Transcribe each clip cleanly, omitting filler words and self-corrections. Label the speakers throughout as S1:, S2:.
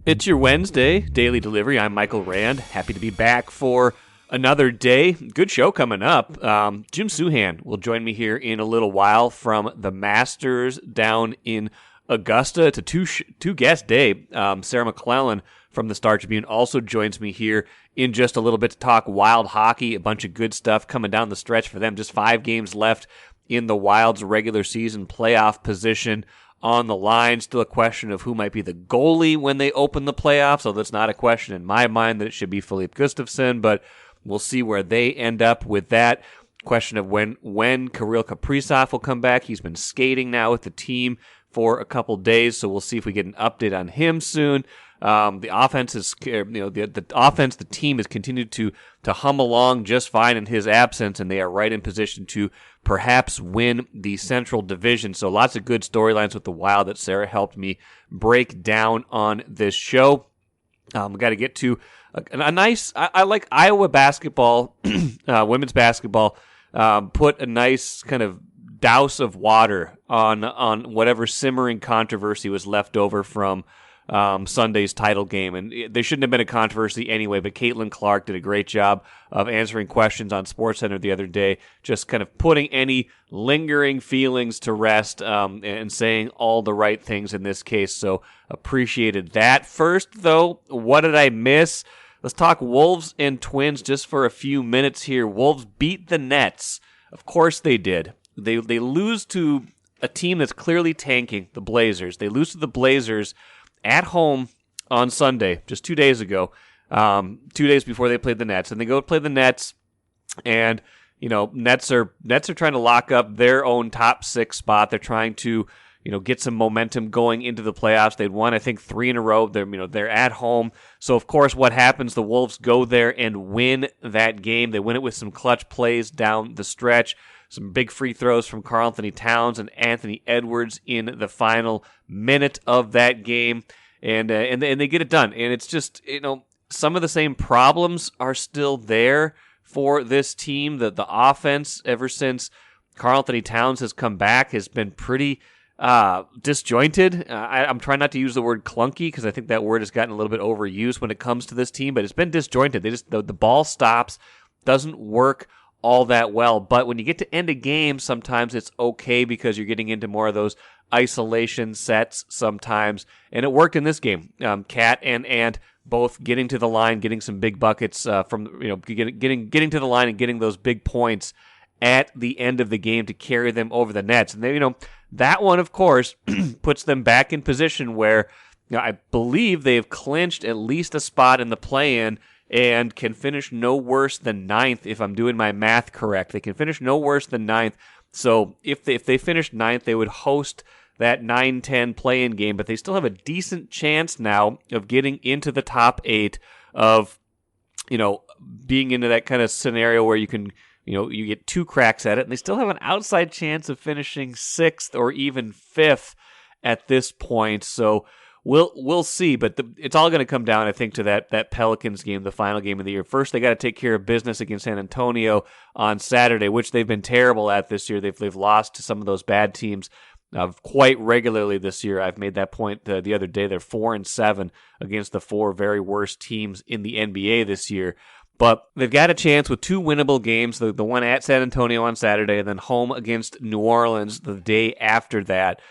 S1: It's your Wednesday daily delivery. I'm Michael Rand. Happy to be back for another day. Good show coming up. Jim Souhan will join me here in a little while from the Masters down in Augusta. It's a two-guest day. Sarah McLellan from the Star Tribune also joins me here in just a little bit to talk Wild hockey. A bunch of good stuff coming down the stretch for them. Just 5 games left in the Wild's regular season playoff position on the line. Still a question of who might be the goalie when they open the playoffs, so that's not a question in my mind that it should be Filip Gustafsson, but we'll see where they end up with that. Question of when Kirill Kaprizov will come back. He's been skating now with the team for a couple days, so we'll see if we get an update on him soon. The offense is, the team has continued to hum along just fine in his absence, and they are right in position to perhaps win the Central Division. So lots of good storylines with the Wild that Sarah helped me break down on this show. We got to get to a nice. I like Iowa basketball, women's basketball. Put a nice kind of douse of water on whatever simmering controversy was left over from Sunday's title game. And there shouldn't have been a controversy anyway, but Caitlin Clark did a great job of answering questions on SportsCenter the other day, just kind of putting any lingering feelings to rest and saying all the right things in this case. So appreciated that. First, though, what did I miss? Let's talk Wolves and Twins just for a few minutes here. Wolves beat the Nets. Of course they did. They lose to a team that's clearly tanking, the Blazers. They lose to the Blazers at home on Sunday, just 2 days ago, 2 days before they played the Nets. And they go play the Nets, and Nets are trying to lock up their own top 6 spot. They're trying to get some momentum going into the playoffs. They'd won, I think, 3 in a row. They're at home. So, of course, what happens? The Wolves go there and win that game. They win it with some clutch plays down the stretch. Some big free throws from Karl Anthony Towns and Anthony Edwards in the final minute of that game, and they get it done. And it's just some of the same problems are still there for this team. The offense, ever since Karl Anthony Towns has come back, has been pretty disjointed. I'm trying not to use the word clunky because I think that word has gotten a little bit overused when it comes to this team, but it's been disjointed. The ball stops, doesn't work all that well. But when you get to end a game, sometimes it's okay because you're getting into more of those isolation sets sometimes. And it worked in this game. Cat and Ant both getting to the line, getting some big buckets from getting to the line and getting those big points at the end of the game to carry them over the Nets. And they, that one, of course, puts them back in position where I believe they've clinched at least a spot in the play-in and can finish no worse than 9th, if I'm doing my math correct. They can finish no worse than 9th. So if they finish 9th, they would host that 9-10 play-in game, but they still have a decent chance now of getting into the top 8, of being into that kind of scenario where you can you get 2 cracks at it, and they still have an outside chance of finishing 6th or even 5th at this point. So we'll see, but it's all going to come down, I think, to that Pelicans game, the final game of the year. First, they got to take care of business against San Antonio on Saturday, which they've been terrible at this year. They've lost to some of those bad teams quite regularly this year. I've made that point the other day. They're 4-7 against the 4 very worst teams in the NBA this year. But they've got a chance with 2 winnable games, the one at San Antonio on Saturday and then home against New Orleans the day after that.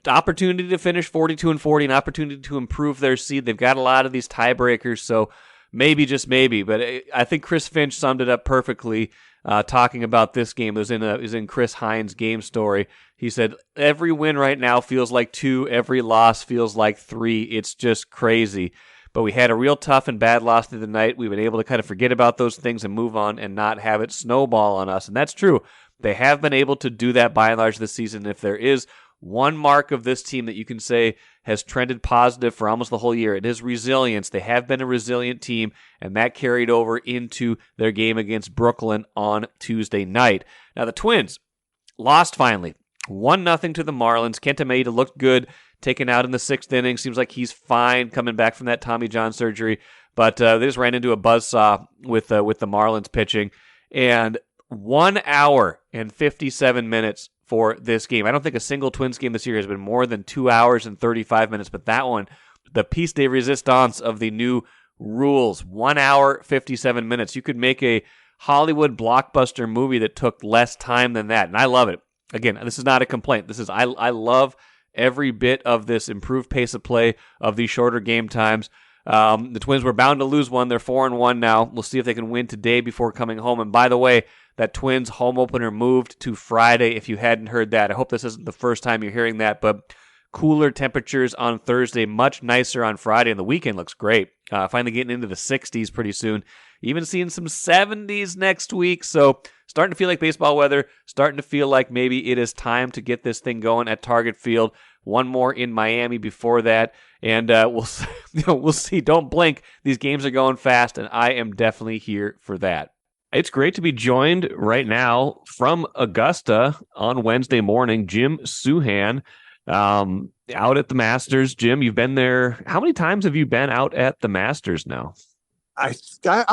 S1: Opportunity to finish 42-40, an opportunity to improve their seed. They've got a lot of these tiebreakers, so maybe, just maybe. But I think Chris Finch summed it up perfectly talking about this game. It was in Chris Hines' game story. He said, every win right now feels like 2, every loss feels like 3. It's just crazy. But we had a real tough and bad loss through the night. We've been able to kind of forget about those things and move on and not have it snowball on us. And that's true. They have been able to do that by and large this season. If there is one mark of this team that you can say has trended positive for almost the whole year, it is resilience. They have been a resilient team, and that carried over into their game against Brooklyn on Tuesday night. Now, the Twins lost finally. 1-0 to the Marlins. Kenta Maeda looked good, taken out in the 6th inning. Seems like he's fine coming back from that Tommy John surgery. But they just ran into a buzzsaw with the Marlins pitching. And 1 hour and 57 minutes for this game. I don't think a single Twins game this year has been more than 2 hours and 35 minutes, but that one the piece de resistance of the new rules. 1 hour, 57 minutes. You could make a Hollywood blockbuster movie that took less time than that, and I love it. Again, this is not a complaint. This is I love every bit of this improved pace of play, of these shorter game times. The Twins were bound to lose one. They're 4-1 now. We'll see if they can win today before coming home. And by the way, that Twins home opener moved to Friday, if you hadn't heard that. I hope this isn't the first time you're hearing that, but cooler temperatures on Thursday, much nicer on Friday, and the weekend looks great. Finally getting into the 60s pretty soon. Even seeing some 70s next week, so starting to feel like baseball weather, starting to feel like maybe it is time to get this thing going at Target Field. One more in Miami before that, and we'll see. Don't blink. These games are going fast, and I am definitely here for that. It's great to be joined right now from Augusta on Wednesday morning. Jim Souhan, out at the Masters. Jim, you've been there. How many times have you been out at the Masters now?
S2: I'll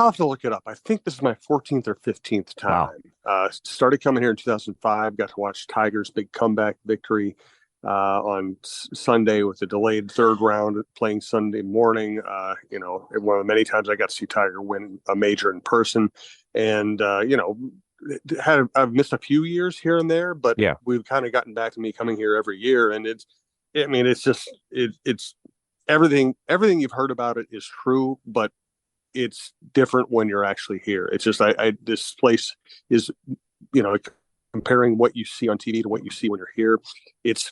S2: have to look it up. I think this is my 14th or 15th time. Wow. Started coming here in 2005. Got to watch Tiger's big comeback victory on Sunday with the delayed third round, playing Sunday morning. One of the many times I got to see Tiger win a major in person. And, I've missed a few years here and there, but yeah, we've kind of gotten back to me coming here every year. And it's everything you've heard about it is true, but it's different when you're actually here. It's just, this place is, comparing what you see on TV to what you see when you're here, it's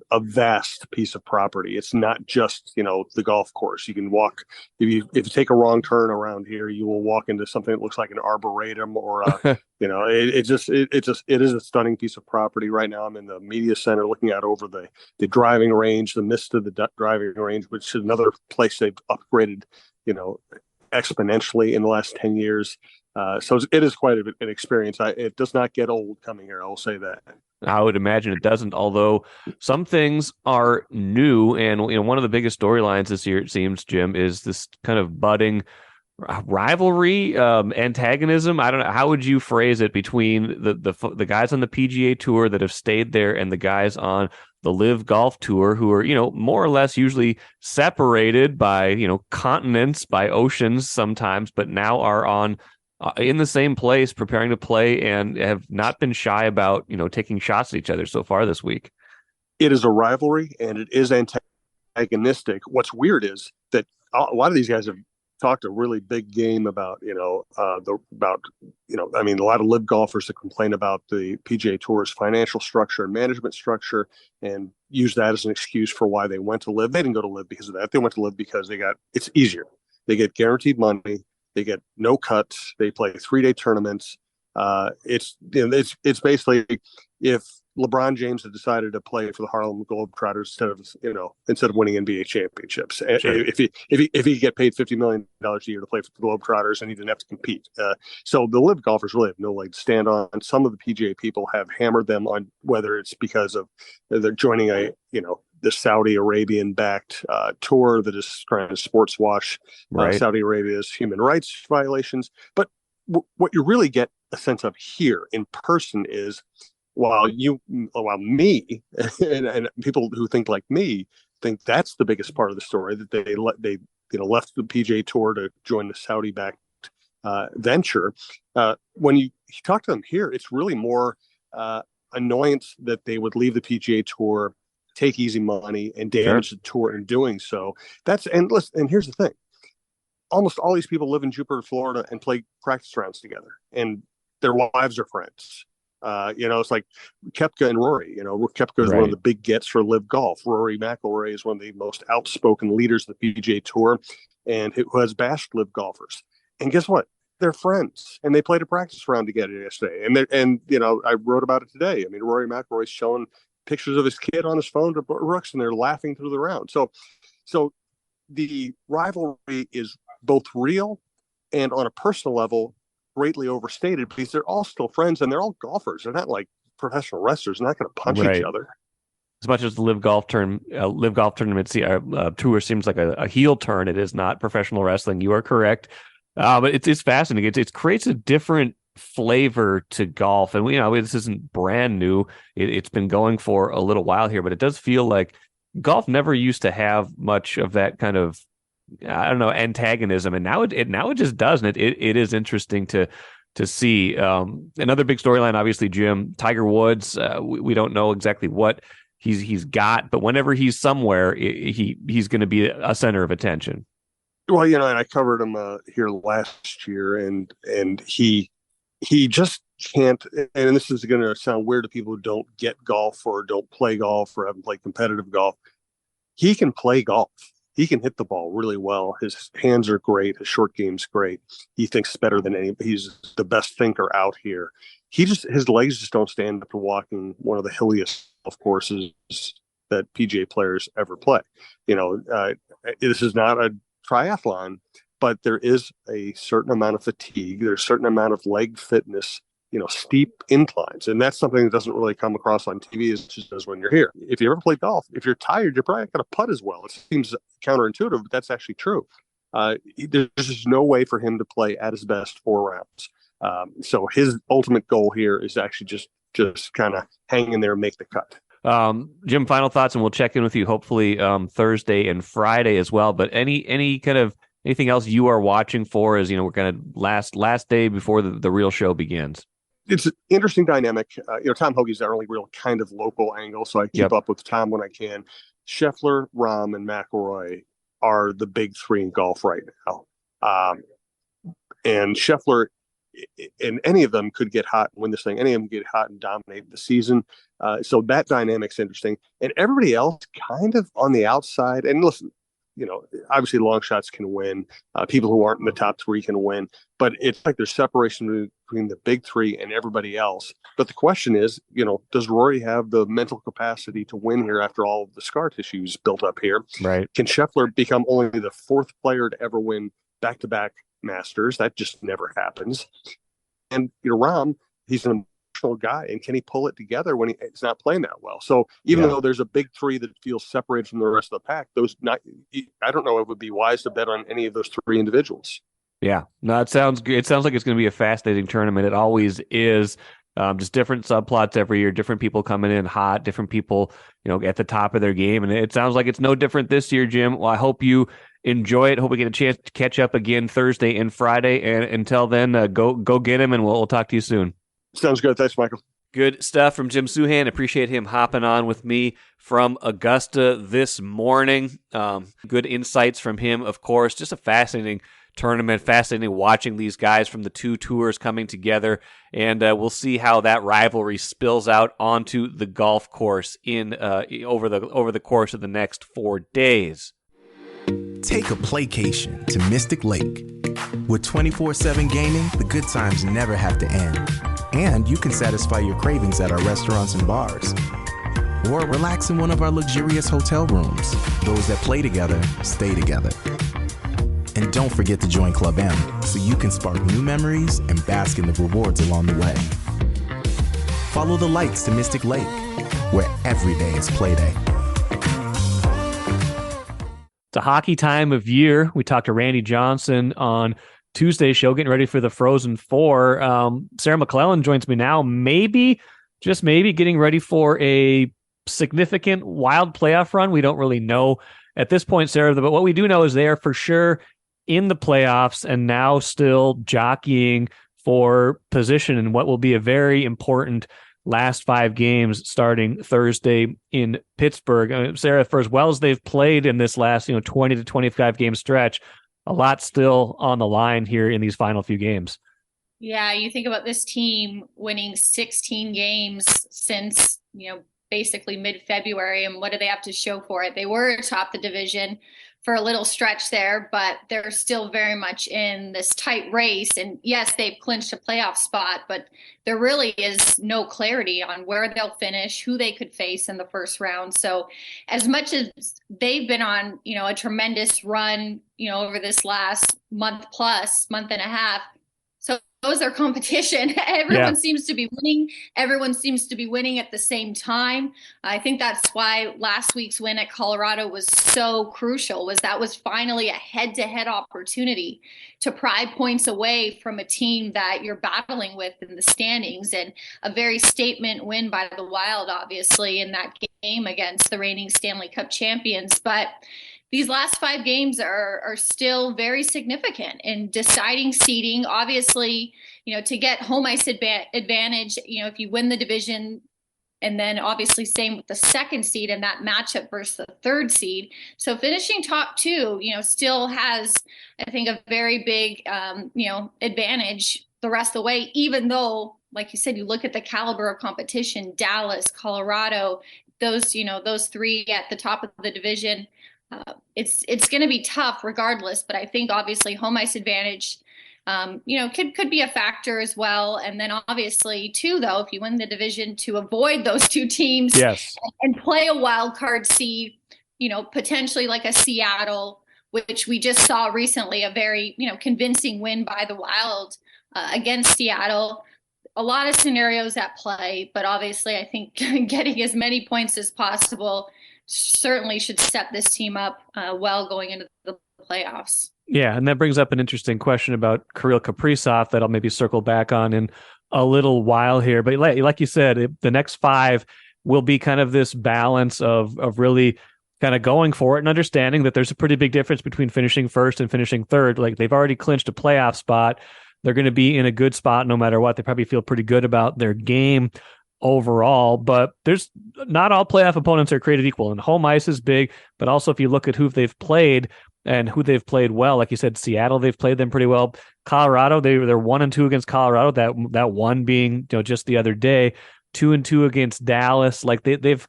S2: a vast piece of property. It's not just, the golf course. You can walk, if you take a wrong turn around here, you will walk into something that looks like an arboretum or, it is a stunning piece of property. Right now I'm in the media center looking out over the driving range, the midst of the driving range, which is another place they've upgraded, exponentially in the last 10 years. So it is quite an experience. It does not get old coming here. I will say that.
S1: I would imagine it doesn't, although some things are new. And one of the biggest storylines this year, it seems, Jim, is this kind of budding rivalry, antagonism. I don't know. How would you phrase it between the guys on the PGA Tour that have stayed there and the guys on the Live Golf Tour, who are, more or less usually separated by, continents, by oceans sometimes, but now are on in the same place preparing to play and have not been shy about, taking shots at each other so far this week?
S2: It is a rivalry and it is antagonistic. What's weird is that a lot of these guys have talked a really big game about, a lot of live golfers that complain about the PGA Tour's financial structure and management structure and use that as an excuse for why they went to live. They didn't go to live because of that. They went to live because it's easier. They get guaranteed money. They get no cuts. They play 3-day tournaments. It's basically if LeBron James had decided to play for the Harlem Globetrotters instead of winning NBA championships. Sure. If he get paid $50 million a year to play for the Globetrotters and he didn't have to compete. So the live golfers really have no leg to stand on. Some of the PGA people have hammered them on whether it's because of they're joining the Saudi Arabian backed tour that is trying to sports wash Saudi Arabia's human rights violations. But what you really get a sense of here in person is while me and people who think like me think that's the biggest part of the story, that they left the PGA Tour to join the Saudi-backed venture. When you talk to them here, it's really more annoyance that they would leave the PGA Tour, take easy money, and damage the tour in doing so. And here's the thing: almost all these people live in Jupiter, Florida, and play practice rounds together, and their wives are friends. It's like Koepka and Rory. Koepka is one of the big gets for live golf. Rory McIlroy is one of the most outspoken leaders of the PGA Tour, and who has bashed live golfers. And guess what? They're friends, and they played a practice round together yesterday. I wrote about it today. I mean, Rory McIlroy's showing pictures of his kid on his phone to Brooks, and they're laughing through the round. So the rivalry is both real and on a personal level greatly overstated, because they're all still friends and they're all golfers. They're not like professional wrestlers. They're not going to punch each other.
S1: As much as the live golf tournament tour seems like a heel turn, it is not professional wrestling. You are correct. But it's fascinating. It creates a different flavor to golf. And this isn't brand new. It's been going for a little while here, but it does feel like golf never used to have much of that kind of, I don't know, antagonism, and now it just does, and it is interesting to see. Another big storyline, obviously, Jim, Tiger Woods. We don't know exactly what he's got, but whenever he's somewhere, he's going to be a center of attention.
S2: Well, and I covered him here last year, and he just can't. And this is going to sound weird to people who don't get golf or don't play golf or haven't played competitive golf. He can play golf. He can hit the ball really well. His hands are great. His short game's great. He thinks better than anybody. He's the best thinker out here. His legs just don't stand up to walking one of the hilliest golf courses that PGA players ever play. This is not a triathlon, but there is a certain amount of fatigue. There's a certain amount of leg fitness, steep inclines. And that's something that doesn't really come across on TV as just as when you're here. If you ever play golf, if you're tired, you're probably not going to putt as well. It seems counterintuitive, but that's actually true. There's just no way for him to play at his best 4 rounds. So his ultimate goal here is actually just kind of hang in there and make the cut.
S1: Jim, final thoughts, and we'll check in with you hopefully Thursday and Friday as well. But any kind of anything else you are watching for as we're kind of last day before the real show begins?
S2: It's an interesting dynamic. Tom Hoagie's our only real kind of local angle, so I keep up with Tom when I can. Scheffler, Rahm, and McIlroy are the big 3 in golf right now. And Scheffler, and any of them could get hot and win this thing. Any of them get hot and dominate the season. So that dynamic's interesting. And everybody else kind of on the outside. And listen, obviously long shots can win. People who aren't in the top 3 can win. But it's like there's separation between the big 3 and everybody else. But the question is, does Rory have the mental capacity to win here after all of the scar tissue's built up here?
S1: Right.
S2: Can Scheffler become only the 4th player to ever win back-to-back Masters? That just never happens. And Rahm, he's an emotional guy, and can he pull it together when he's not playing that well? So even though there's a big 3 that feels separated from the rest of the pack, I don't know if it would be wise to bet on any of those 3 individuals.
S1: Yeah, no, it sounds good. It sounds like it's going to be a fascinating tournament. It always is. Just different subplots every year, different people coming in hot, different people, at the top of their game. And it sounds like it's no different this year, Jim. Well, I hope you enjoy it. Hope we get a chance to catch up again Thursday and Friday. And until then, go get him, and we'll talk to you soon.
S2: Sounds good. Thanks, Michael.
S1: Good stuff from Jim Souhan. Appreciate him hopping on with me from Augusta this morning. Good insights from him, of course. Just a fascinating tournament, fascinating watching these guys from the 2 tours coming together, and we'll see how that rivalry spills out onto the golf course over the course of the next 4 days.
S3: Take a playcation to Mystic Lake. With 24/7 gaming, the good times never have to end. And you can satisfy your cravings at our restaurants and bars. Or relax in one of our luxurious hotel rooms. Those that play together, stay together. And don't forget to join Club M so you can spark new memories and bask in the rewards along the way. Follow the lights to Mystic Lake, where every day is play day.
S1: It's a hockey time of year. We talked to Randy Johnson on Tuesday's show, getting ready for the Frozen Four. Sarah McLellan joins me now. Maybe, just maybe, getting ready for a significant Wild playoff run. We don't really know at this point, Sarah, but what we do know is they are for sure in the playoffs and now still jockeying for position in what will be a very important last 5 games starting Thursday in Pittsburgh. Sarah, for as well as they've played in this last 20 to 25 game stretch, a lot still on the line here in these final few games.
S4: Yeah, you think about this team winning 16 games since, basically mid-February, and what do they have to show for it? They were atop the division for a little stretch there, but they're still very much in this tight race. And yes, they've clinched a playoff spot, but there really is no clarity on where they'll finish, who they could face in the first round. So as much as they've been on, a tremendous run, over this last month and a half, so those are competition. Everyone seems to be winning. Everyone seems to be winning at the same time. I think that's why last week's win at Colorado was so crucial, that was finally a head-to-head opportunity to pry points away from a team that you're battling with in the standings, and a very statement win by the Wild, obviously, in that game against the reigning Stanley Cup champions. But these last 5 games are still very significant in deciding seeding. Obviously, to get home ice advantage, if you win the division, and then obviously same with the second seed and that matchup versus the third seed. So finishing top 2, still has, I think, a very big, advantage the rest of the way, even though, like you said, you look at the caliber of competition, Dallas, Colorado, those 3 at the top of the division. It's going to be tough regardless, but I think obviously home ice advantage, could be a factor as well. And then obviously too, though, if you win the division, to avoid those 2 teams,
S1: yes,
S4: and play a wild card seed, potentially like a Seattle, which we just saw recently, a very, convincing win by the Wild against Seattle. A lot of scenarios at play, but obviously I think getting as many points as possible certainly should set this team up well going into the playoffs.
S1: Yeah, and that brings up an interesting question about Kirill Kaprizov that I'll maybe circle back on in a little while here. But like you said, the next 5 will be kind of this balance of really kind of going for it and understanding that there's a pretty big difference between finishing first and finishing third. Like, they've already clinched a playoff spot. They're going to be in a good spot no matter what. They probably feel pretty good about their game overall, but there's not all playoff opponents are created equal, and home ice is big. But also, if you look at who they've played and who they've played well, like you said, Seattle, they've played them pretty well. Colorado, they're 1-2 against Colorado. That one being just the other day, 2-2 against Dallas. Like they've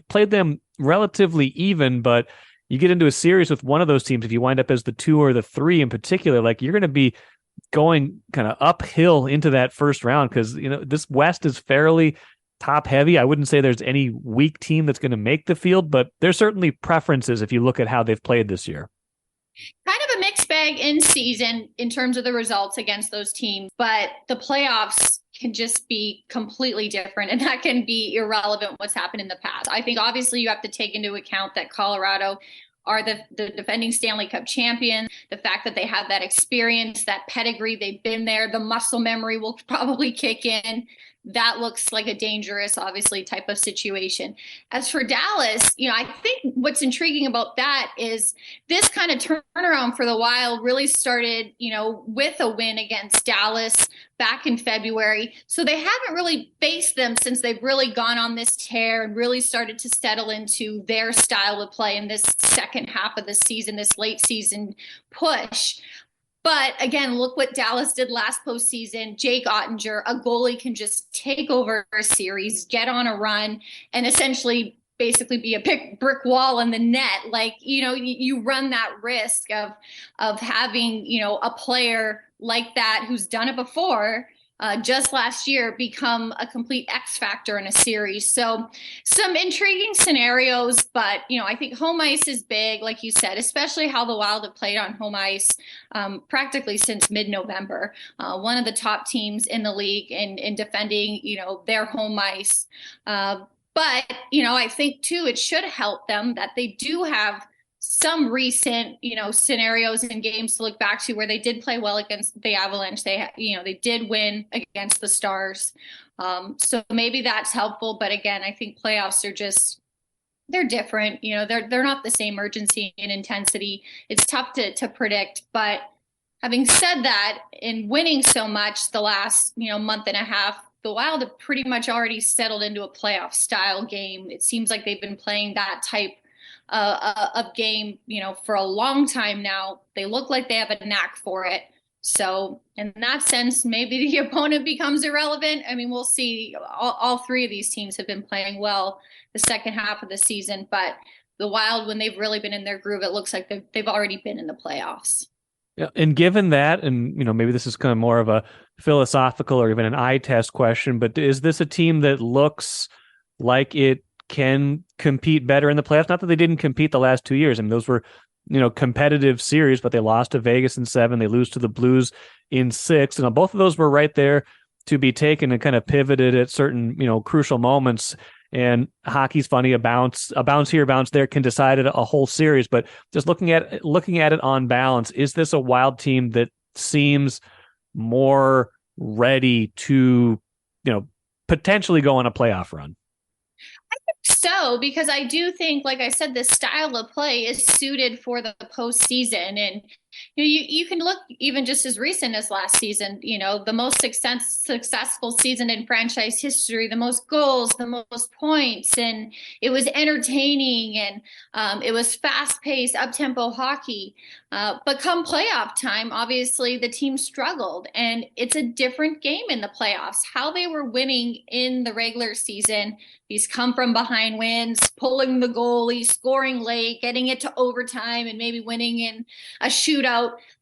S1: played them relatively even, but you get into a series with one of those teams, if you wind up as the 2 or the 3 in particular, like you're going to be going kind of uphill into that first round, because this West is fairly top heavy. I wouldn't say there's any weak team that's going to make the field, but there's certainly preferences if you look at how they've played this year.
S4: Kind of a mixed bag in season in terms of the results against those teams, but the playoffs can just be completely different, and that can be irrelevant what's happened in the past. I think obviously you have to take into account that Colorado are the defending Stanley Cup champions, the fact that they have that experience, that pedigree, they've been there, the muscle memory will probably kick in. That looks like a dangerous, obviously, type of situation. As for Dallas, I think what's intriguing about that is this kind of turnaround for the Wild really started, with a win against Dallas back in February. So they haven't really faced them since they've really gone on this tear and really started to settle into their style of play in this second half of the season, this late season push. But again, look what Dallas did last postseason. Jake Ottinger, a goalie, can just take over a series, get on a run, and essentially basically be a brick wall in the net. Like, you run that risk of having, a player like that who's done it before, just last year, become a complete X factor in a series. So some intriguing scenarios, but, I think home ice is big, like you said, especially how the Wild have played on home ice practically since mid-November. One of the top teams in the league in defending, their home ice. But, I think, too, it should help them that they do have some recent, scenarios and games to look back to where they did play well against the Avalanche. They did win against the Stars. So maybe that's helpful. But again, I think playoffs are they're different. They're not the same urgency and intensity. It's tough to predict. But having said that, in winning so much the last, month and a half, the Wild have pretty much already settled into a playoff style game. It seems like they've been playing that type of game, for a long time now. They look like they have a knack for it. So in that sense, maybe the opponent becomes irrelevant. I mean, we'll see. All 3 of these teams have been playing well the second half of the season, but the Wild, when they've really been in their groove, it looks like they've already been in the playoffs.
S1: Yeah, and given that, and maybe this is kind of more of a philosophical or even an eye test question, but is this a team that looks like it can compete better in the playoffs? Not that they didn't compete the last 2 years. I mean, those were, competitive series, but they lost to Vegas in 7. They lose to the Blues in 6. And both of those were right there to be taken and kind of pivoted at certain, crucial moments. And hockey's funny, a bounce here, a bounce there can decide a whole series. But just looking at it on balance, is this a Wild team that seems more ready to, potentially go on a playoff run?
S4: so, because I do think, like I said, this style of play is suited for the postseason. And you can look even just as recent as last season, the most successful season in franchise history, the most goals, the most points, and it was entertaining, and it was fast-paced, up-tempo hockey. But come playoff time, obviously the team struggled, and it's a different game in the playoffs. How they were winning in the regular season, these come from behind wins, pulling the goalie, scoring late, getting it to overtime, and maybe winning in a shootout,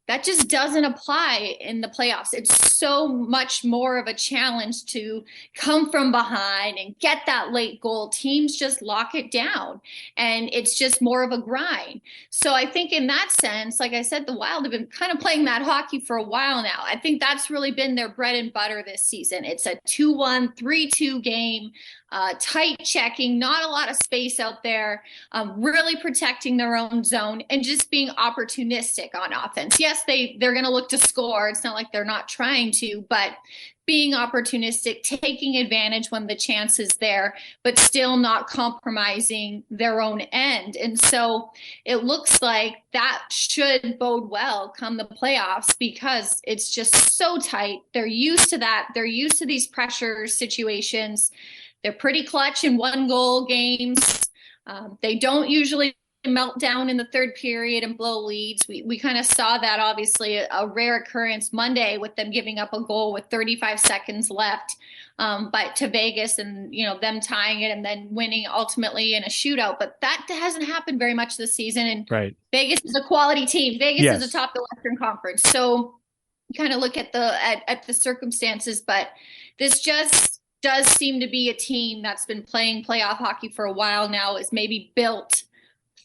S4: that just doesn't apply in the playoffs. It's so much more of a challenge to come from behind and get that late goal. Teams just lock it down, and it's just more of a grind. So I think in that sense, like I said, the Wild have been kind of playing that hockey for a while now. I think that's really been their bread and butter this season. It's a 2-1, 3-2 game. Tight checking, not a lot of space out there, really protecting their own zone and just being opportunistic on offense. Yes, they're going to look to score. It's not like they're not trying to, but being opportunistic, taking advantage when the chance is there, but still not compromising their own end. And so it looks like that should bode well come the playoffs, because it's just so tight. They're used to that. They're used to these pressure situations. They're pretty clutch in 1-goal games. They don't usually melt down in the third period and blow leads. We kind of saw that, obviously, a rare occurrence Monday with them giving up a goal with 35 seconds left, but to Vegas, and them tying it and then winning ultimately in a shootout. But that hasn't happened very much this season. And
S1: right.
S4: Vegas is a quality team. Vegas is atop the Western Conference. So you kind of look at the circumstances, but this just does seem to be a team that's been playing playoff hockey for a while now, is maybe built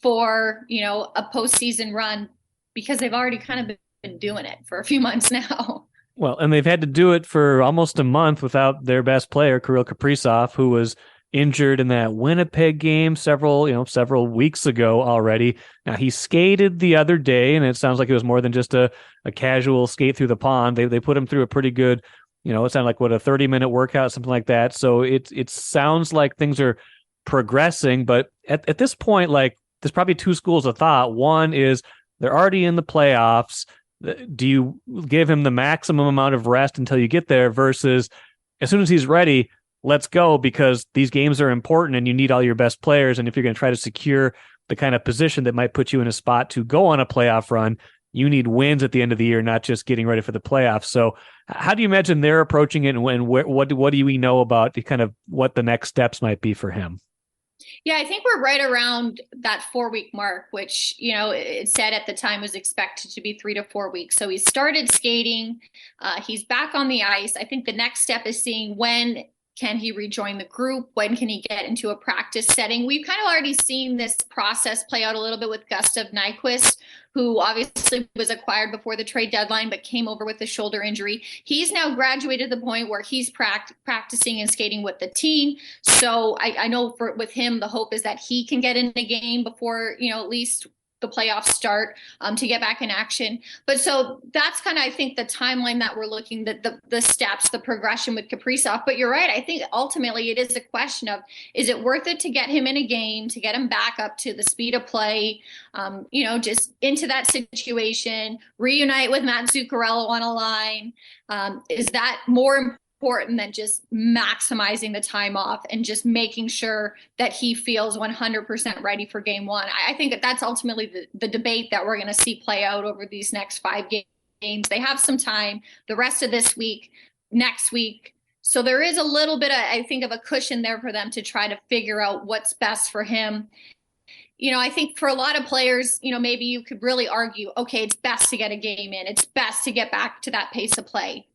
S4: for, a postseason run, because they've already kind of been doing it for a few months now.
S1: Well, and they've had to do it for almost a month without their best player, Kirill Kaprizov, who was injured in that Winnipeg game several weeks ago already. Now, he skated the other day, and it sounds like it was more than just a casual skate through the pond. They put him through a pretty good, it sounded like, a 30-minute workout, something like that. So it sounds like things are progressing, but at this point, like, there's probably two schools of thought. One is they're already in the playoffs. Do you give him the maximum amount of rest until you get there, versus as soon as he's ready, let's go, because these games are important and you need all your best players. And if you're going to try to secure the kind of position that might put you in a spot to go on a playoff run, you need wins at the end of the year, not just getting ready for the playoffs. So how do you imagine they're approaching it, and what do we know about the kind of what the next steps might be for him?
S4: Yeah, I think we're right around that 4-week mark, which, it said at the time was expected to be 3 to 4 weeks. So he started skating. He's back on the ice. I think the next step is seeing when can he rejoin the group? When can he get into a practice setting? We've kind of already seen this process play out a little bit with Gustav Nyquist, who obviously was acquired before the trade deadline, but came over with a shoulder injury. He's now graduated to the point where he's practicing and skating with the team. So I know with him, the hope is that he can get in the game before, at least the playoffs start, to get back in action. But so that's kind of, I think, the timeline that we're looking, the steps, the progression with Kaprizov. But you're right. I think ultimately it is a question of, is it worth it to get him in a game, to get him back up to the speed of play, just into that situation, reunite with Matt Zuccarello on a line? Is that more important than just maximizing the time off and just making sure that he feels 100% ready for game one? I think that's ultimately the debate that we're going to see play out over these next 5 games. They have some time, the rest of this week, next week. So there is a little bit, I think, of a cushion there for them to try to figure out what's best for him. I think for a lot of players, maybe you could really argue, okay, it's best to get a game in. It's best to get back to that pace of play.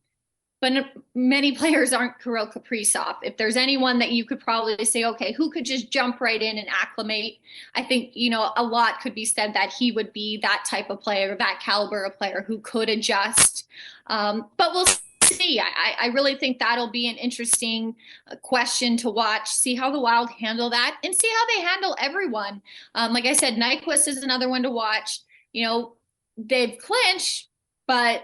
S4: But many players aren't Kirill Kaprizov. If there's anyone that you could probably say, okay, who could just jump right in and acclimate, I think, a lot could be said that he would be that type of player, that caliber of player who could adjust. But we'll see. I really think that'll be an interesting question to watch, see how the Wild handle that, and see how they handle everyone. Like I said, Nyquist is another one to watch. They've clinched, but,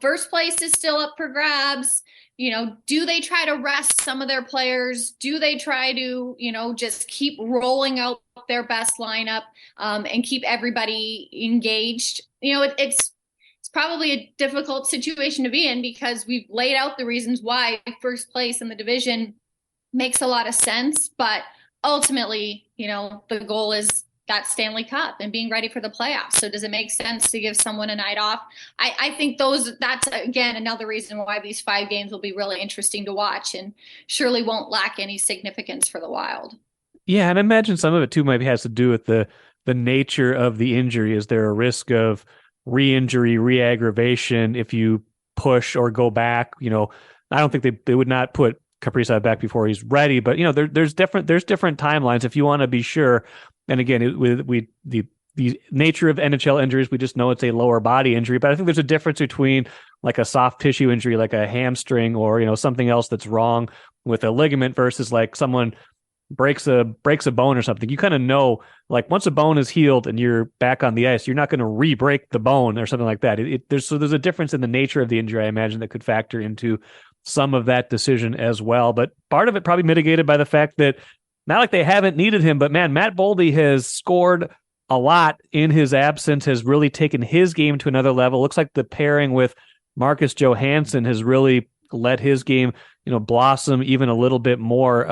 S4: first place is still up for grabs. Do they try to rest some of their players? Do they try to, just keep rolling out their best lineup and keep everybody engaged? It's probably a difficult situation to be in because we've laid out the reasons why first place in the division makes a lot of sense. But ultimately, the goal is that Stanley Cup and being ready for the playoffs. So does it make sense to give someone a night off? I think that's, again, another reason why these 5 games will be really interesting to watch and surely won't lack any significance for the Wild.
S1: Yeah, and I imagine some of it too maybe has to do with the nature of the injury. Is there a risk of re-injury, re-aggravation if you push or go back? I don't think they would not put Kaprizov back before he's ready, but there's different timelines if you want to be sure. And again, the nature of NHL injuries, we just know it's a lower body injury. But I think there's a difference between like a soft tissue injury, like a hamstring, or something else that's wrong with a ligament versus like someone breaks a bone or something. You kind of know, like once a bone is healed and you're back on the ice, you're not going to re-break the bone or something like that. There's a difference in the nature of the injury, I imagine, that could factor into some of that decision as well. But part of it probably mitigated by the fact that not like they haven't needed him, but man, Matt Boldy has scored a lot in his absence, has really taken his game to another level. Looks like the pairing with Marcus Johansson has really let his game, blossom even a little bit more.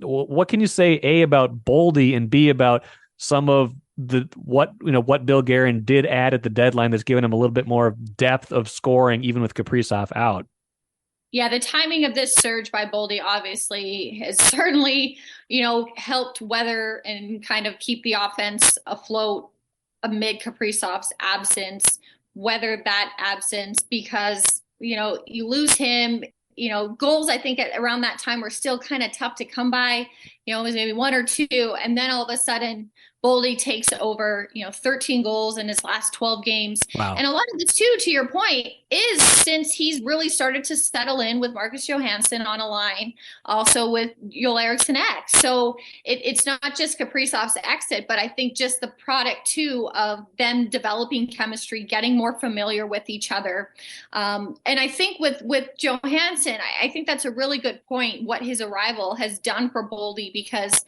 S1: What can you say, A, about Boldy, and B, about some of what Bill Guerin did add at the deadline that's given him a little bit more depth of scoring, even with Kaprizov out?
S4: Yeah, the timing of this surge by Boldy obviously has certainly, helped weather and kind of keep the offense afloat amid Kaprizov's absence, weather that absence because, you lose him. Goals, I think around that time were still kind of tough to come by. It was maybe 1 or 2. And then all of a sudden, Boldy takes over, 13 goals in his last 12 games.
S1: Wow.
S4: And a lot of this too, to your point, is since he's really started to settle in with Marcus Johansson on a line, also with Joel Eriksson Ek. So it's not just Kaprizov's exit, but I think just the product too of them developing chemistry, getting more familiar with each other. And I think with Johansson, I think that's a really good point, what his arrival has done for Boldy, because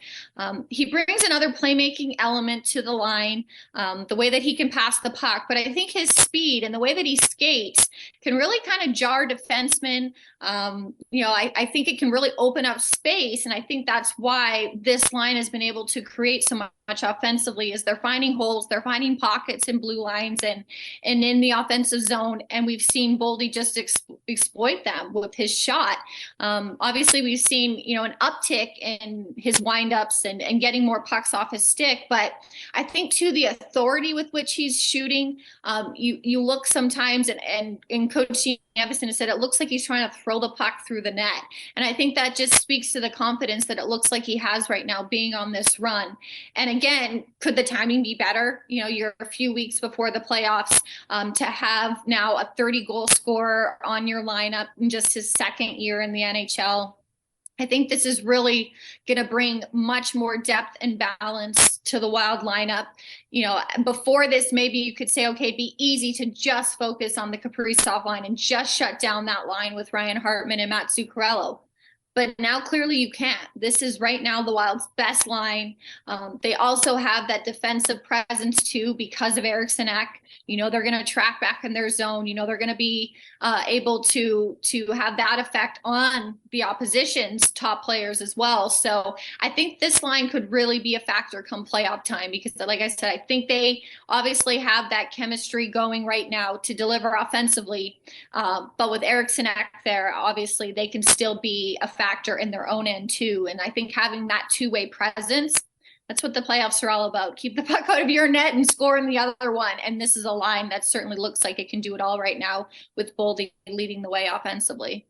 S4: he brings another playmaking element to the line, the way that he can pass the puck. But I think his speed and the way that he skates can really kind of jar defensemen. I think it can really open up space. And I think that's why this line has been able to create so much offensively, is they're finding holes, they're finding pockets in blue lines and in the offensive zone. And we've seen Boldy just exploit them with his shot. Obviously, we've seen, an uptick in his windups and getting more pucks off his stick. But I think, too, the authority with which he's shooting, you look sometimes, and Coach Evison has said it looks like he's trying to throw the puck through the net. And I think that just speaks to the confidence that it looks like he has right now being on this run. And again, could the timing be better? You're a few weeks before the playoffs, to have now a 30-goal scorer on your lineup in just his second year in the NHL. I think this is really going to bring much more depth and balance to the Wild lineup. Before this, maybe you could say, okay, it'd be easy to just focus on the Kaprizov line and just shut down that line with Ryan Hartman and Matt Zuccarello. But now clearly you can't. This is right now the Wild's best line. They also have that defensive presence too because of Eriksson Ek. They're going to track back in their zone. They're going to be able to have that effect on the opposition's top players as well. So I think this line could really be a factor come playoff time because, like I said, I think they obviously have that chemistry going right now to deliver offensively. But with Eriksson Ek there, obviously they can still be a factor in their own end too. And I think having that two-way presence, that's what the playoffs are all about. Keep the puck out of your net and score in the other one. And this is a line that certainly looks like it can do it all right now with Boldy leading the way offensively.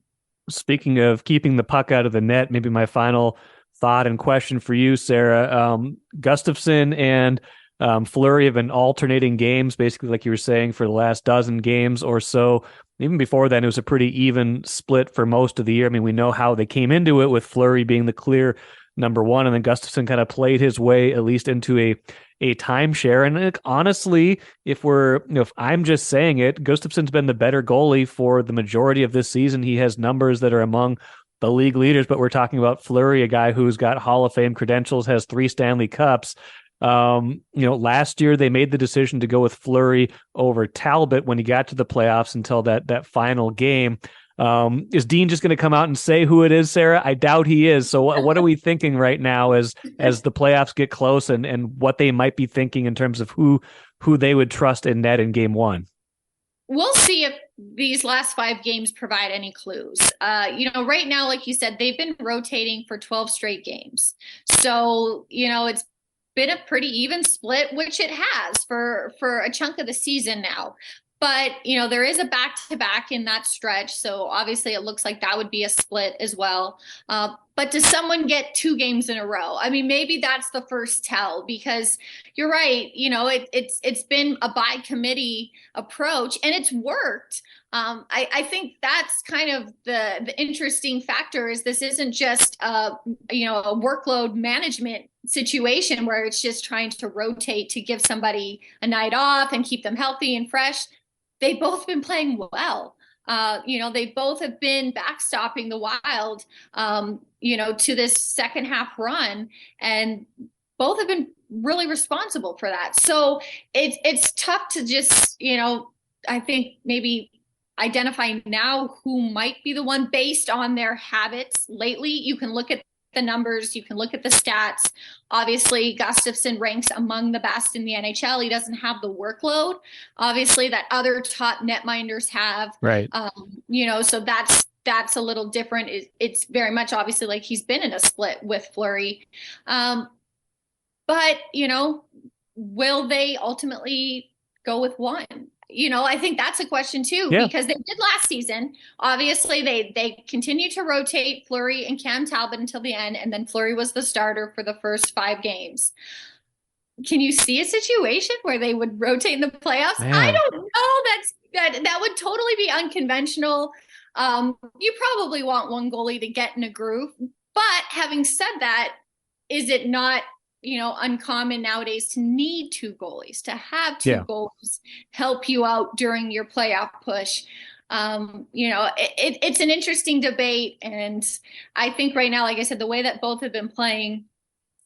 S4: Speaking of keeping the puck out of the net, maybe my final thought and question for you, Sarah. Gustafsson and Fleury have been alternating games, basically like you were saying, for the last dozen games or so. Even before then, it was a pretty even split for most of the year. I mean, we know how they came into it with Fleury being the clear number one, and then Gustafsson kind of played his way at least into
S1: a timeshare. And like, honestly, if I'm just saying it, Gustafsson's been the better goalie for the majority of this season. He has numbers that are among the league leaders, but we're talking about Fleury, a guy who's got Hall of Fame credentials, has 3 Stanley Cups. Last year they made the decision to go with Fleury over Talbot when he got to the playoffs until that final game. Is Dean just going to come out and say who it is, Sarah? I doubt he is. So what are we thinking right now as the playoffs get close and what they might be thinking in terms of who they would trust in net in game 1?
S4: We'll see if these last 5 games provide any clues. Right now, like you said, they've been rotating for 12 straight games. So, it's been a pretty even split, which it has for a chunk of the season now. But, there is a back-to-back in that stretch. So obviously it looks like that would be a split as well. But does someone get 2 games in a row? I mean, maybe that's the first tell, because you're right. It's been a by committee approach and it's worked. I think that's kind of the interesting factor is this isn't just a workload management situation where it's just trying to rotate to give somebody a night off and keep them healthy and fresh. They've both been playing well. They both have been backstopping the Wild, to this second half run, and both have been really responsible for that. So it's tough to just, I think maybe identify now who might be the one based on their habits lately. You can look at the numbers, you can look at the stats. Obviously, Gustafsson ranks among the best in the NHL. He doesn't have the workload, obviously, that other top netminders have.
S1: Right.
S4: So that's a little different. It's very much obviously like he's been in a split with Fleury. But, will they ultimately go with one? I think that's a question too, because they did last season. Obviously, they continued to rotate Fleury and Cam Talbot until the end, and then Fleury was the starter for the first 5 games. Can you see a situation where they would rotate in the playoffs? Man. I don't know. That would totally be unconventional. You probably want one goalie to get in a groove. But having said that, is it not uncommon nowadays to need 2 goalies, to have 2 goalies help you out during your playoff push? It's an interesting debate. And I think right now, like I said, the way that both have been playing,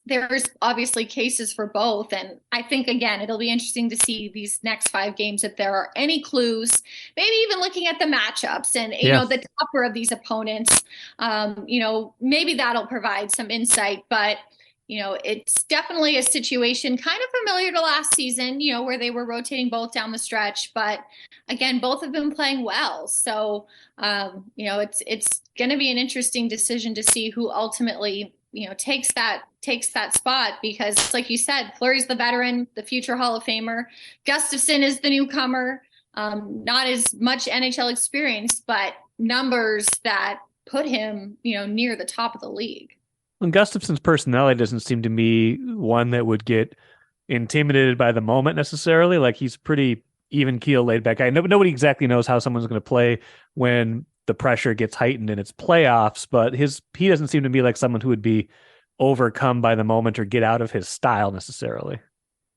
S4: there's obviously cases for both. And I think, again, it'll be interesting to see these next 5 games if there are any clues, maybe even looking at the matchups and, the tougher of these opponents, maybe that'll provide some insight. But it's definitely a situation kind of familiar to last season, where they were rotating both down the stretch. But again, both have been playing well. So, it's going to be an interesting decision to see who ultimately, takes that spot, because like you said, Fleury's the veteran, the future Hall of Famer. Gustafsson is the newcomer, not as much NHL experience, but numbers that put him, near the top of the league.
S1: And Gustafsson's personality doesn't seem to me one that would get intimidated by the moment necessarily. Like, he's pretty even keel, laid back guy. Nobody exactly knows how someone's going to play when the pressure gets heightened and it's playoffs, but he doesn't seem to be like someone who would be overcome by the moment or get out of his style necessarily.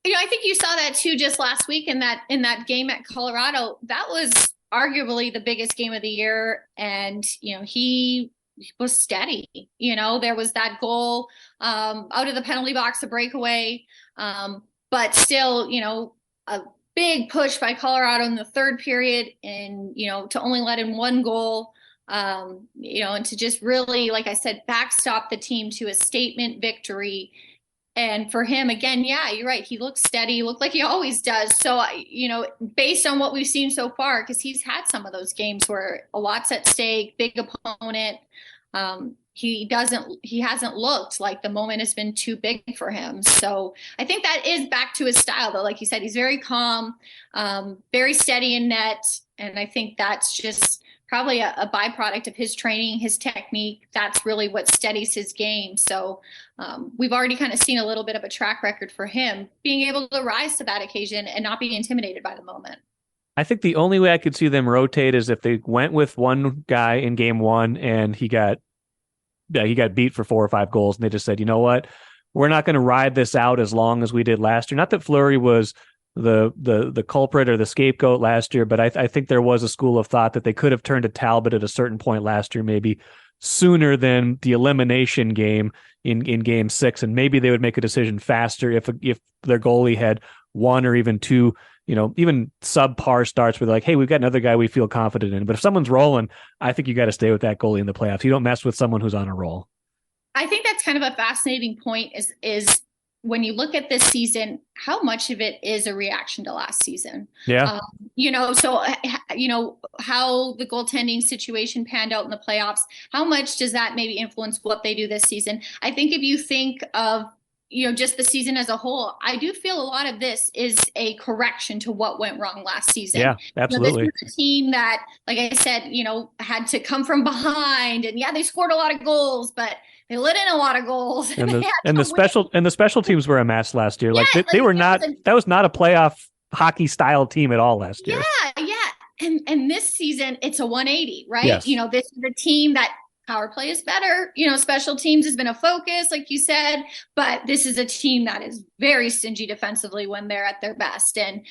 S4: I think you saw that too just last week in that game at Colorado. That was arguably the biggest game of the year, and he was steady. There was that goal out of the penalty box, a breakaway, but still, a big push by Colorado in the third period, and to only let in 1 goal, and to just really, like I said, backstop the team to a statement victory. And for him, again, you're right. He looks steady. He looked like he always does. So, based on what we've seen so far, because he's had some of those games where a lot's at stake, big opponent, he hasn't looked like the moment has been too big for him. So I think that is back to his style, though. Like you said, he's very calm, very steady in net. And I think that's just probably a byproduct of his training, his technique. That's really what steadies his game. So we've already kind of seen a little bit of a track record for him being able to rise to that occasion and not be intimidated by the moment.
S1: I think the only way I could see them rotate is if they went with one guy in game 1 and he got beat for 4 or 5 goals, and they just said, you know what, we're not going to ride this out as long as we did last year. Not that Fleury was the culprit or the scapegoat last year, but I think there was a school of thought that they could have turned to Talbot at a certain point last year, maybe sooner than the elimination game in game 6, and maybe they would make a decision faster if their goalie had one or even two, even subpar starts where they're like, hey, we've got another guy we feel confident in. But if someone's rolling, I think you got to stay with that goalie in the playoffs. You don't mess with someone who's on a roll. I
S4: think that's kind of a fascinating point is when you look at this season, how much of it is a reaction to last season?
S1: Yeah.
S4: So how the goaltending situation panned out in the playoffs, how much does that maybe influence what they do this season? I think if you think of, just the season as a whole, I do feel a lot of this is a correction to what went wrong last season.
S1: Yeah, absolutely.
S4: This was a team that, like I said, had to come from behind, and they scored a lot of goals, but they let in a lot of goals.
S1: And the special teams were a mess last year. They were not. That was not a playoff hockey style team at all last year.
S4: Yeah. And this season it's a 180, right?
S1: Yes.
S4: This is a team that power play is better. Special teams has been a focus, like you said, but this is a team that is very stingy defensively when they're at their best. And,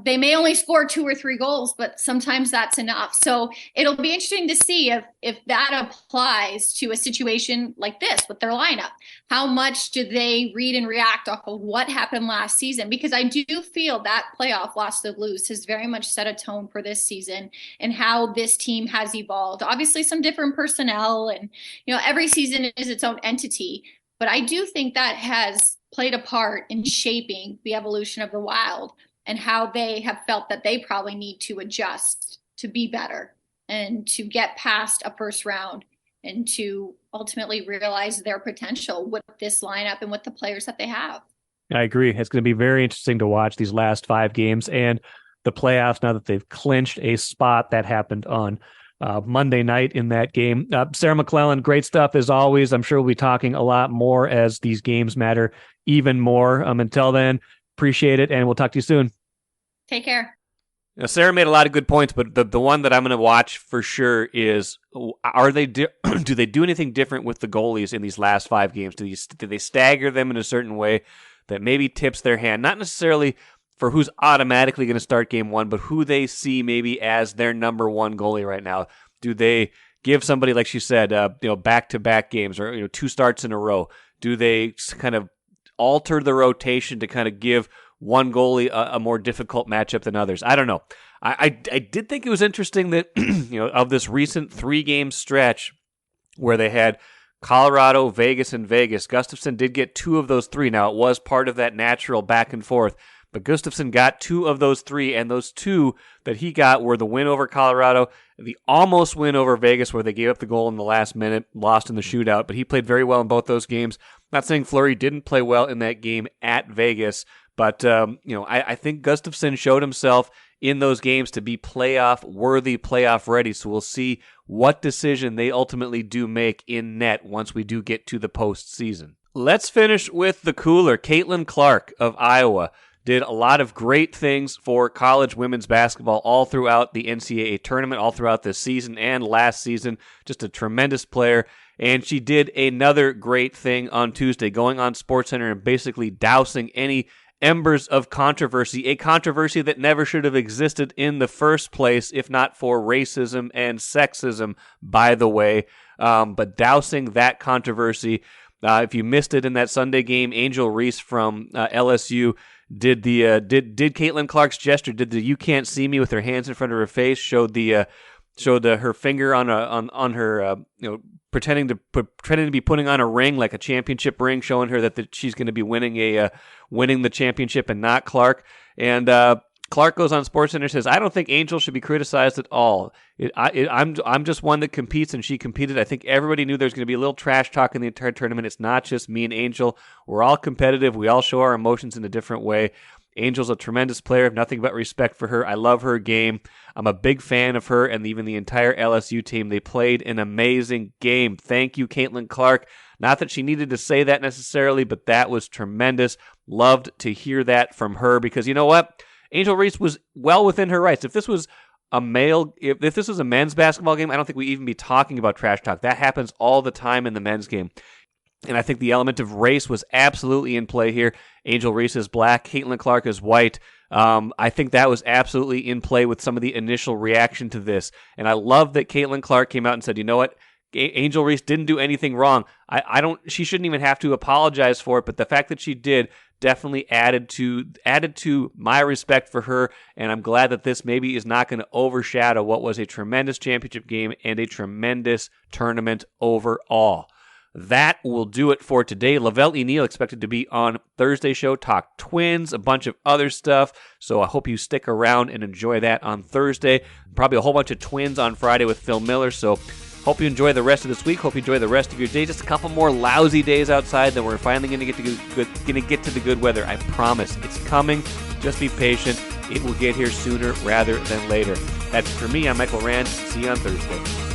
S4: they may only score 2 or 3 goals, but sometimes that's enough. So it'll be interesting to see if that applies to a situation like this with their lineup. How much do they read and react off of what happened last season? Because I do feel that playoff loss to lose has very much set a tone for this season and how this team has evolved. Obviously some different personnel and, every season is its own entity, but I do think that has played a part in shaping the evolution of the Wild and how they have felt that they probably need to adjust to be better and to get past a first round and to ultimately realize their potential with this lineup and with the players that they have.
S1: I agree. It's going to be very interesting to watch these last 5 games and the playoffs now that they've clinched a spot. That happened on Monday night in that game. Sarah McLellan, great stuff as always. I'm sure we'll be talking a lot more as these games matter even more. Until then, appreciate it, and we'll talk to you soon.
S4: Take care.
S1: Sarah made a lot of good points, but the one that I'm going to watch for sure is, do they do anything different with the goalies in these last 5 games? Do they stagger them in a certain way that maybe tips their hand? Not necessarily for who's automatically going to start game 1, but who they see maybe as their number 1 goalie right now. Do they give somebody, like she said, back-to-back games or 2 starts in a row? Do they kind of alter the rotation to kind of give one goalie a more difficult matchup than others? I don't know. I did think it was interesting that of this recent 3-game stretch where they had Colorado, Vegas, and Vegas, Gustafsson did get 2 of those 3. Now, it was part of that natural back and forth, but Gustafsson got 2 of those 3, and those 2 that he got were the win over Colorado, the almost win over Vegas where they gave up the goal in the last minute, lost in the shootout, but he played very well in both those games. Not saying Fleury didn't play well in that game at Vegas, but I think Gustafsson showed himself in those games to be playoff worthy, playoff ready. So we'll see what decision they ultimately do make in net once we do get to the postseason. Let's finish with the cooler. Caitlin Clark of Iowa did a lot of great things for college women's basketball all throughout the NCAA tournament, all throughout this season and last season. Just a tremendous player. And she did another great thing on Tuesday, going on SportsCenter and basically dousing any embers of controversy, a controversy that never should have existed in the first place, if not for racism and sexism, by the way. But dousing that controversy, if you missed it in that Sunday game, Angel Reese from LSU did Caitlin Clark's gesture, did the "you can't see me" with her hands in front of her face, showed her finger on her pretending to be putting on a ring, like a championship ring, showing her that she's going to be winning the championship and not Clark. And Clark goes on SportsCenter and says, "I don't think Angel should be criticized at all. I'm just one that competes, and she competed. I think everybody knew there was going to be a little trash talk in the entire tournament. It's not just me and Angel. We're all competitive. We all show our emotions in a different way. Angel's a tremendous player. I have nothing but respect for her. I love her game. I'm a big fan of her and even the entire LSU team. They played an amazing game. Thank you, Caitlin Clark." Not that she needed to say that necessarily, but that was tremendous. Loved to hear that from her because you know what? Angel Reese was well within her rights. If this was if this was a men's basketball game, I don't think we'd even be talking about trash talk. That happens all the time in the men's game. And I think the element of race was absolutely in play here. Angel Reese is black, Caitlin Clark is white. I think that was absolutely in play with some of the initial reaction to this. And I love that Caitlin Clark came out and said, you know what? Angel Reese didn't do anything wrong. She shouldn't even have to apologize for it, but the fact that she did definitely added to my respect for her, and I'm glad that this maybe is not going to overshadow what was a tremendous championship game and a tremendous tournament overall. That will do it for today. Lavelle E. Neal expected to be on Thursday's show, talk Twins, a bunch of other stuff. So I hope you stick around and enjoy that on Thursday. Probably a whole bunch of Twins on Friday with Phil Miller. So hope you enjoy the rest of this week. Hope you enjoy the rest of your day. Just a couple more lousy days outside, then we're finally going to get to the good weather. I promise. It's coming. Just be patient. It will get here sooner rather than later. That's for me. I'm Michael Rand. See you on Thursday.